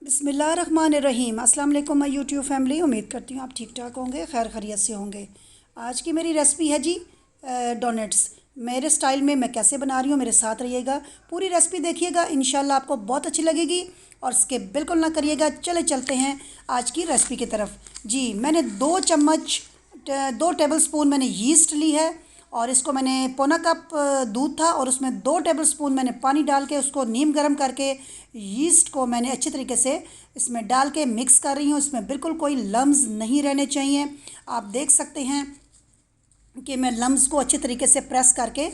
बिस्मिल्लाहिर्रहमानिर्रहीम। अस्सलाम वालेकुम माय यूट्यूब फैमिली। उम्मीद करती हूँ आप ठीक ठाक होंगे, खैर खैरियत से होंगे। आज की मेरी रेसिपी है जी डोनट्स। मेरे स्टाइल में मैं कैसे बना रही हूँ, मेरे साथ रहिएगा, पूरी रेसिपी देखिएगा, इंशाल्लाह आपको बहुत अच्छी लगेगी और स्किप बिल्कुल ना करिएगा। चले चलते हैं आज की रेसिपी की तरफ। जी मैंने 2 टेबल स्पून मैंने यीस्ट ली है और इसको मैंने पौना कप दूध था और उसमें 2 टेबल स्पून मैंने पानी डाल के उसको नीम गर्म करके यीस्ट को मैंने अच्छे तरीके से इसमें डाल के मिक्स कर रही हूँ। इसमें बिल्कुल कोई लम्स नहीं रहने चाहिए। आप देख सकते हैं कि मैं लम्स को अच्छे तरीके से प्रेस करके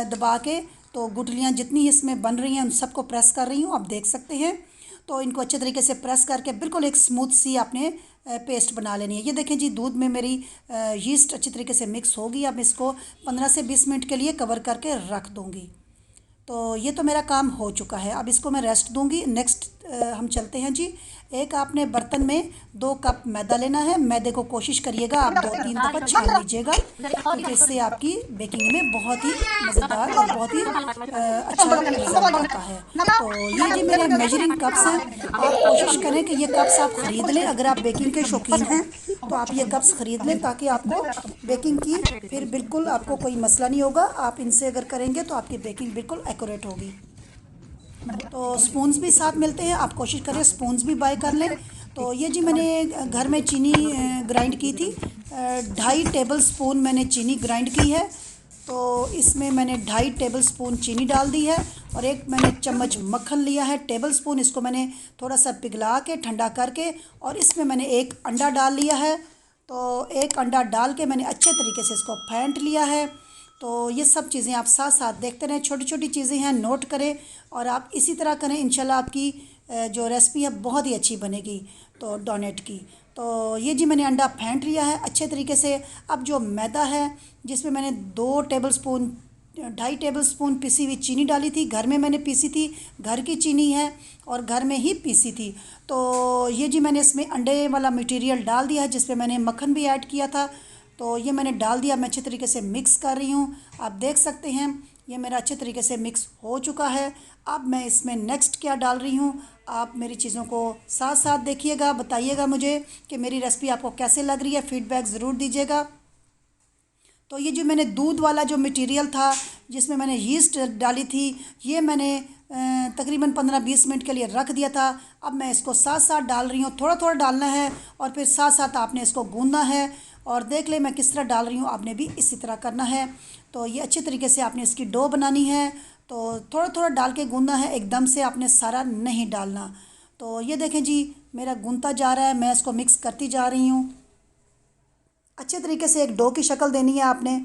दबा के तो गुठलियाँ जितनी इसमें बन रही हैं उन सबको प्रेस कर रही हूँ, आप देख सकते हैं। तो इनको अच्छे तरीके से प्रेस करके बिल्कुल एक स्मूथ सी आपने पेस्ट बना लेनी है। ये देखें जी, दूध में मेरी यीस्ट अच्छी तरीके से मिक्स होगी। अब इसको 15 से 20 मिनट के लिए कवर करके रख दूँगी। तो ये तो मेरा काम हो चुका है, अब इसको मैं रेस्ट दूंगी। नेक्स्ट हम चलते हैं जी। एक आपने बर्तन में 2 कप मैदा लेना है। मैदे को कोशिश करिएगा आप 2-3 दफ़ा छान लीजिएगा, क्योंकि इससे आपकी बेकिंग में बहुत ही मज़ेदार और बहुत ही अच्छा रिजल्ट आता है। तो ये जी मेरे मेजरिंग कप्स हैं। आप कोशिश करें कि ये कप्स आप ख़रीद लें। अगर आप बेकिंग के शौकीन हैं तो आप ये कप्स ख़रीद लें, ताकि आपको बेकिंग की फिर बिल्कुल आपको कोई मसला नहीं होगा। आप इनसे अगर करेंगे तो आपकी बेकिंग बिल्कुल एक्यूरेट होगी। तो स्पून्स भी साथ मिलते हैं, आप कोशिश करें स्पून्स भी बाय कर लें। तो ये जी मैंने घर में चीनी ग्राइंड की थी, 2.5 टेबल स्पून मैंने चीनी ग्राइंड की है। तो इसमें मैंने 2.5 टेबल स्पून चीनी डाल दी है और एक मैंने चम्मच मक्खन लिया है टेबल स्पून। इसको मैंने थोड़ा सा पिघला के ठंडा करके और इसमें मैंने एक अंडा डाल लिया है। तो एक अंडा डाल के मैंने अच्छे तरीके से इसको फेंट लिया है। तो ये सब चीज़ें आप साथ साथ देखते रहें, छोटी छोटी चीज़ें हैं, नोट करें और आप इसी तरह करें। इंशाल्लाह आपकी जो रेसिपी है बहुत ही अच्छी बनेगी तो डोनेट की। तो ये जी मैंने अंडा फेंट लिया है अच्छे तरीके से। अब जो मैदा है जिसमें मैंने 2 टेबल स्पून 2.5 टेबल स्पून पिसी हुई चीनी डाली थी, घर में मैंने पीसी थी, घर की चीनी है और घर में ही पीसी थी। तो ये जी मैंने इसमें अंडे वाला मटेरियल डाल दिया है, जिसमें मैंने मक्खन भी ऐड किया था। तो ये मैंने डाल दिया, मैं अच्छे तरीके से मिक्स कर रही हूँ। आप देख सकते हैं ये मेरा अच्छे तरीके से मिक्स हो चुका है। अब मैं इसमें नेक्स्ट क्या डाल रही हूँ, आप मेरी चीज़ों को साथ साथ देखिएगा, बताइएगा मुझे कि मेरी रेसिपी आपको कैसे लग रही है, फीडबैक ज़रूर दीजिएगा। तो ये जो मैंने दूध वाला जो मटेरियल था जिसमें मैंने यीस्ट डाली थी, ये मैंने तकरीबन 15-20 मिनट के लिए रख दिया था। अब मैं इसको साथ साथ डाल रही हूँ, थोड़ा थोड़ा डालना है और फिर साथ साथ आपने इसको गूंदना है। और देख ले मैं किस तरह डाल रही हूँ, आपने भी इसी तरह करना है। तो ये अच्छे तरीके से आपने इसकी डो बनानी है। तो थोड़ा थोड़ा डाल के गूंदना है, एकदम से आपने सारा नहीं डालना। तो ये देखें जी मेरा गूंदता जा रहा है, मैं इसको मिक्स करती जा रही हूँ। अच्छे तरीके से एक डो की शक्ल देनी है आपने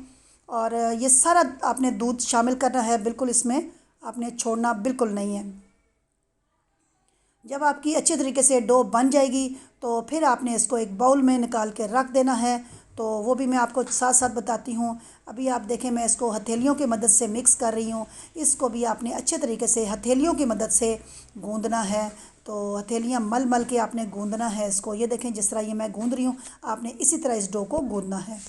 और ये सारा आपने दूध शामिल करना है, बिल्कुल इसमें आपने छोड़ना बिल्कुल नहीं है। जब आपकी अच्छे तरीके से डो बन जाएगी तो फिर आपने इसको एक बाउल में निकाल के रख देना है। तो वो भी मैं आपको साथ साथ बताती हूँ। अभी आप देखें मैं इसको हथेलियों की मदद से मिक्स कर रही हूँ। इसको भी आपने अच्छे तरीके से हथेलियों की मदद से गूंदना है। तो हथेलियाँ मल मल के आपने गूंदना है इसको। ये देखें जिस तरह ये मैं गूंद रही हूँ, आपने इसी तरह इस डो को गूंदना है।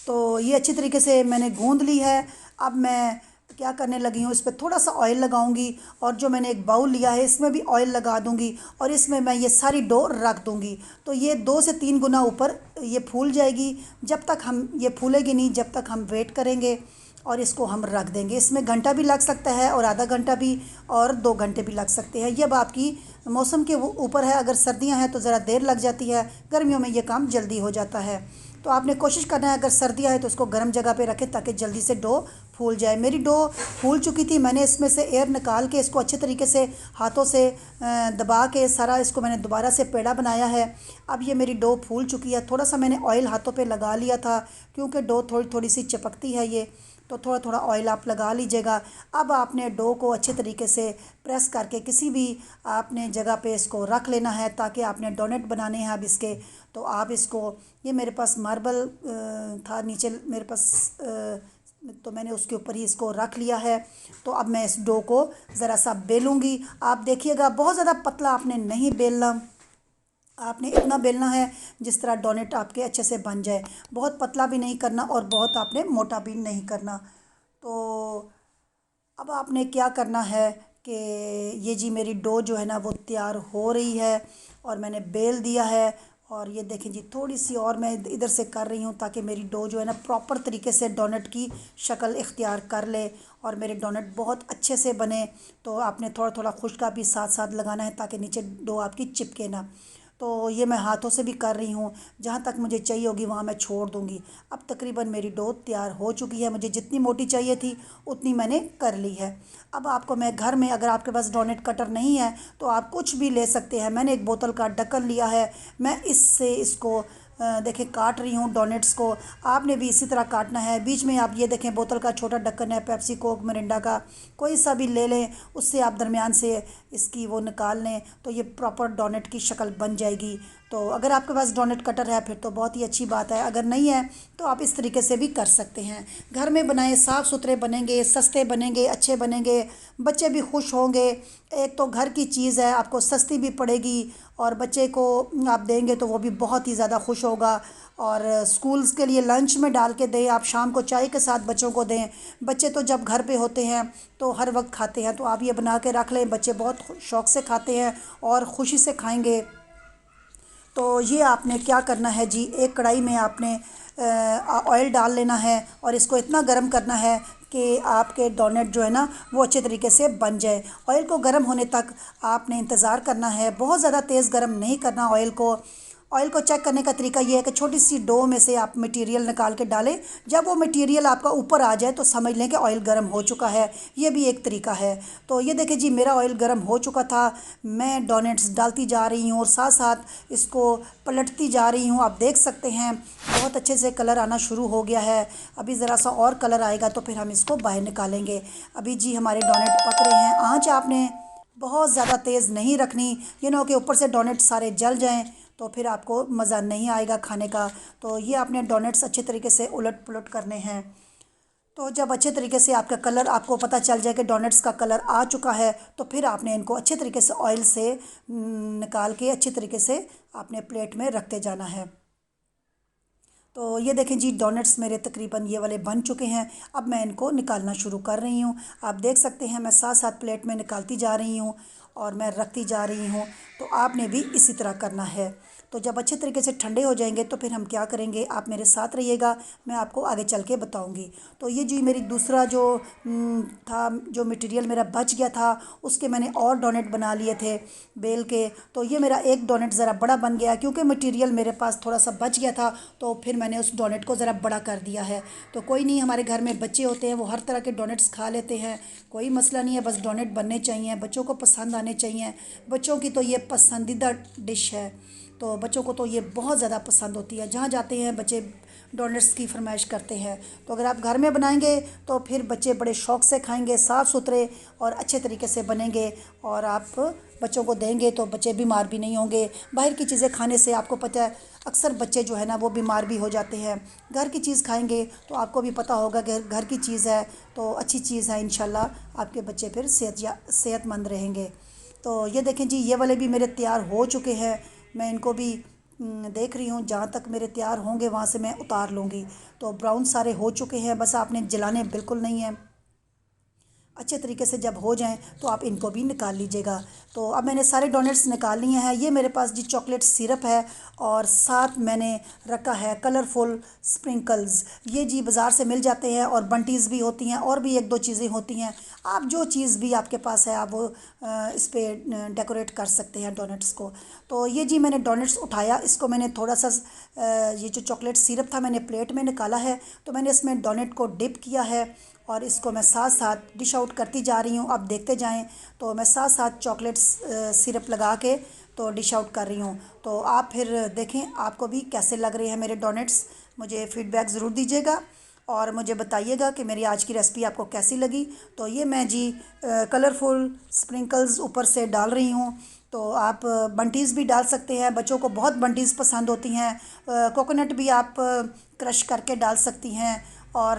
तो ये अच्छी तरीके से मैंने गूंद ली है। अब मैं क्या करने लगी हूँ, इस पर थोड़ा सा ऑयल लगाऊंगी और जो मैंने एक बाउल लिया है इसमें भी ऑयल लगा दूंगी और इसमें मैं ये सारी डो रख दूंगी। तो ये 2 से 3 गुना ऊपर ये फूल जाएगी। जब तक हम ये फूलेगी नहीं, जब तक हम वेट करेंगे और इसको हम रख देंगे। इसमें घंटा भी लग सकता है और आधा घंटा भी और 2 घंटे भी लग सकते हैं। ये अब आपकी मौसम के ऊपर है। अगर सर्दियाँ हैं तो ज़रा देर लग जाती है, गर्मियों में ये काम जल्दी हो जाता है। तो आपने कोशिश करना है अगर सर्दियाँ है तो उसको गर्म जगह पे रखें ताकि जल्दी से डो फूल जाए। मेरी डो फूल चुकी थी, मैंने इसमें से एयर निकाल के इसको अच्छे तरीके से हाथों से दबा के सारा इसको मैंने दोबारा से पेड़ा बनाया है। अब ये मेरी डो फूल चुकी है। थोड़ा सा मैंने ऑयल हाथों पे लगा लिया था क्योंकि डो थोड़ी थोड़ी सी चिपकती है ये, तो थोड़ा थोड़ा ऑयल आप लगा लीजिएगा। अब आपने डो को अच्छे तरीके से प्रेस करके किसी भी आपने जगह पे इसको रख लेना है, ताकि आपने डोनट बनाने हैं अब इसके। तो आप इसको, ये मेरे पास मार्बल था नीचे मेरे पास, तो मैंने उसके ऊपर ही इसको रख लिया है। तो अब मैं इस डो को ज़रा सा बेलूँगी। आप देखिएगा बहुत ज़्यादा पतला आपने नहीं बेलना, आपने इतना बेलना है जिस तरह डोनट आपके अच्छे से बन जाए। बहुत पतला भी नहीं करना और बहुत आपने मोटा भी नहीं करना। तो अब आपने क्या करना है कि ये जी मेरी डो जो है ना वो तैयार हो रही है और मैंने बेल दिया है। और ये देखें जी, थोड़ी सी और मैं इधर से कर रही हूँ ताकि मेरी डो जो है ना प्रॉपर तरीके से डोनट की शक्ल इख्तियार कर ले और मेरे डोनट बहुत अच्छे से बने। तो आपने थोड़ा थोड़ा खुशका भी साथ साथ लगाना है ताकि नीचे डो आपकी चिपके ना। तो ये मैं हाथों से भी कर रही हूँ, जहाँ तक मुझे चाहिए होगी वहाँ मैं छोड़ दूँगी। अब तकरीबन मेरी डो तैयार हो चुकी है, मुझे जितनी मोटी चाहिए थी उतनी मैंने कर ली है। अब आपको मैं घर में, अगर आपके पास डोनट कटर नहीं है तो आप कुछ भी ले सकते हैं। मैंने एक बोतल का ढक्कन लिया है, मैं इससे इसको देखें काट रही हूँ डोनट्स को। आपने भी इसी तरह काटना है। बीच में आप ये देखें बोतल का छोटा ढक्कन है, पेप्सी कोक मिरिंडा का कोई सा भी ले लें, उससे आप दरमियान से इसकी वो निकाल लें तो ये प्रॉपर डोनट की शक्ल बन जाएगी। तो अगर आपके पास डोनट कटर है फिर तो बहुत ही अच्छी बात है, अगर नहीं है तो आप इस तरीके से भी कर सकते हैं। घर में बनाए साफ़ सुथरे बनेंगे, सस्ते बनेंगे, अच्छे बनेंगे, बच्चे भी खुश होंगे। एक तो घर की चीज़ है, आपको सस्ती भी पड़ेगी और बच्चे को आप देंगे तो वो भी बहुत ही ज़्यादा खुश होगा। और स्कूल्स के लिए लंच में डाल के दें, आप शाम को चाय के साथ बच्चों को दें। बच्चे तो जब घर पे होते हैं तो हर वक्त खाते हैं, तो आप ये बना के रख लें, बच्चे बहुत शौक़ से खाते हैं और ख़ुशी से खाएंगे। तो ये आपने क्या करना है जी, एक कढ़ाई में आपने ऑयल डाल लेना है और इसको इतना गर्म करना है कि आपके डोनट जो है ना वो अच्छे तरीके से बन जाए। ऑयल को गर्म होने तक आपने इंतज़ार करना है, बहुत ज़्यादा तेज़ गर्म नहीं करना ऑयल को। ऑयल को चेक करने का तरीका ये है कि छोटी सी डो में से आप मटेरियल निकाल के डालें, जब वो मटेरियल आपका ऊपर आ जाए तो समझ लें कि ऑयल गर्म हो चुका है। ये भी एक तरीका है। तो ये देखें जी, मेरा ऑयल गर्म हो चुका था, मैं डोनट्स डालती जा रही हूँ और साथ साथ इसको पलटती जा रही हूँ। आप देख सकते हैं बहुत अच्छे से कलर आना शुरू हो गया है। अभी ज़रा सा और कलर आएगा तो फिर हम इसको बाहर निकालेंगे। अभी जी हमारे डोनट पक रहे हैं। आँच आपने बहुत ज़्यादा तेज़ नहीं रखनी, कि ऊपर से डोनट सारे जल जाएं तो फिर आपको मज़ा नहीं आएगा खाने का। तो ये आपने डोनट्स अच्छे तरीके से उलट पुलट करने हैं। तो जब अच्छे तरीके से आपका कलर, आपको पता चल जाए कि डोनट्स का कलर आ चुका है, तो फिर आपने इनको अच्छे तरीके से ऑयल से निकाल के अच्छे तरीके से आपने प्लेट में रखते जाना है। तो ये देखें जी, डोनट्स मेरे तकरीबन ये वाले बन चुके हैं। अब मैं इनको निकालना शुरू कर रही हूँ। आप देख सकते हैं मैं साथ साथ प्लेट में निकालती जा रही हूँ और मैं रखती जा रही हूँ। तो आपने भी इसी तरह करना है। तो जब अच्छे तरीके से ठंडे हो जाएंगे तो फिर हम क्या करेंगे, आप मेरे साथ रहिएगा, मैं आपको आगे चल के बताऊँगी। तो ये जी मेरी दूसरा जो था, जो मटेरियल मेरा बच गया था, उसके मैंने और डोनट बना लिए थे बेल के। तो ये मेरा एक डोनट ज़रा बड़ा बन गया क्योंकि मटेरियल मेरे पास थोड़ा सा बच गया था, तो फिर मैंने उस डोनट को ज़रा बड़ा कर दिया है। तो कोई नहीं, हमारे घर में बच्चे होते हैं, वो हर तरह के डोनट्स खा लेते हैं, कोई मसला नहीं है। बस डोनट बनने चाहिए, बच्चों को पसंद आने चाहिए। बच्चों की तो ये पसंदीदा डिश है, तो बच्चों को तो ये बहुत ज़्यादा पसंद होती है। जहाँ जाते हैं बच्चे डोनट्स की फरमाइश करते हैं। तो अगर आप घर में बनाएंगे तो फिर बच्चे बड़े शौक़ से खाएंगे, साफ़ सुथरे और अच्छे तरीके से बनेंगे और आप बच्चों को देंगे तो बच्चे बीमार भी नहीं होंगे। बाहर की चीज़ें खाने से आपको पता है अक्सर बच्चे जो है ना वो बीमार भी हो जाते हैं। घर की चीज़ खाएंगे तो आपको भी पता होगा कि घर की चीज़ है तो अच्छी चीज़ है, इंशाल्लाह आपके बच्चे फिर सेहतमंद रहेंगे। तो ये देखें जी, ये वाले भी मेरे तैयार हो चुके हैं। मैं इनको भी देख रही हूँ, जहाँ तक मेरे तैयार होंगे वहाँ से मैं उतार लूँगी। तो ब्राउन सारे हो चुके हैं, बस आपने जलाने बिल्कुल नहीं है। अच्छे तरीके से जब हो जाएं तो आप इनको भी निकाल लीजिएगा। तो अब मैंने सारे डोनट्स निकाल लिए हैं। ये मेरे पास जी चॉकलेट सिरप है और साथ मैंने रखा है कलरफुल स्प्रिंकल्स। ये जी बाज़ार से मिल जाते हैं और बंटीज़ भी होती हैं और भी एक दो चीज़ें होती हैं। आप जो चीज़ भी आपके पास है आप वो इस पर डेकोरेट कर सकते हैं डोनट्स को। तो ये जी मैंने डोनट्स उठाया, इसको मैंने थोड़ा सा ये जो चॉकलेट सिरप था मैंने प्लेट में निकाला है, तो मैंने इसमें डोनट को डिप किया है और इसको मैं साथ साथ डिश आउट करती जा रही हूँ। अब देखते जाएं, तो मैं साथ साथ चॉकलेट सिरप लगा के तो डिश आउट कर रही हूँ। तो आप फिर देखें आपको भी कैसे लग रहे हैं मेरे डोनट्स, मुझे फ़ीडबैक ज़रूर दीजिएगा और मुझे बताइएगा कि मेरी आज की रेसिपी आपको कैसी लगी। तो ये मैं जी कलरफुल स्प्रिंकल्स ऊपर से डाल रही हूँ। तो आप बंटीज़ भी डाल सकते हैं, बच्चों को बहुत बंटीज़ पसंद होती हैं। कोकोनट भी आप क्रश करके डाल सकती हैं और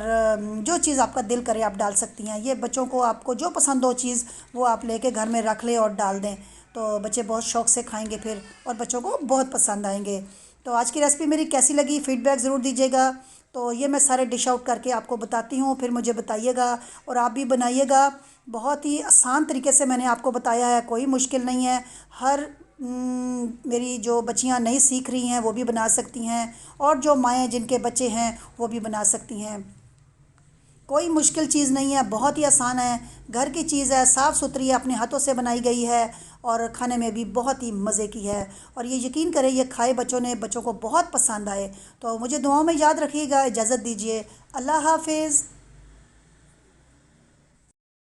जो चीज़ आपका दिल करे आप डाल सकती हैं। ये बच्चों को, आपको जो पसंद हो चीज़ वो आप लेके घर में रख लें और डाल दें, तो बच्चे बहुत शौक़ से खाएंगे फिर और बच्चों को बहुत पसंद आएंगे। तो आज की रेसिपी मेरी कैसी लगी फ़ीडबैक ज़रूर दीजिएगा। तो ये मैं सारे डिश आउट करके आपको बताती हूँ, फिर मुझे बताइएगा और आप भी बनाइएगा बहुत ही आसान तरीके से मैंने आपको बताया है, कोई मुश्किल नहीं है। हर मेरी जो बच्चियां नई सीख रही हैं वो भी बना सकती हैं, और जो माएँ जिनके बच्चे हैं वो भी बना सकती हैं। कोई मुश्किल चीज़ नहीं है, बहुत ही आसान है। घर की चीज़ है, साफ़ सुथरी है, अपने हाथों से बनाई गई है, और खाने में भी बहुत ही मज़े की है। और ये यकीन करें, ये खाए बच्चों को बहुत पसंद आए। तो मुझे दुआओं में याद रखिएगा। इजाज़त दीजिए। अल्लाह हाफिज़।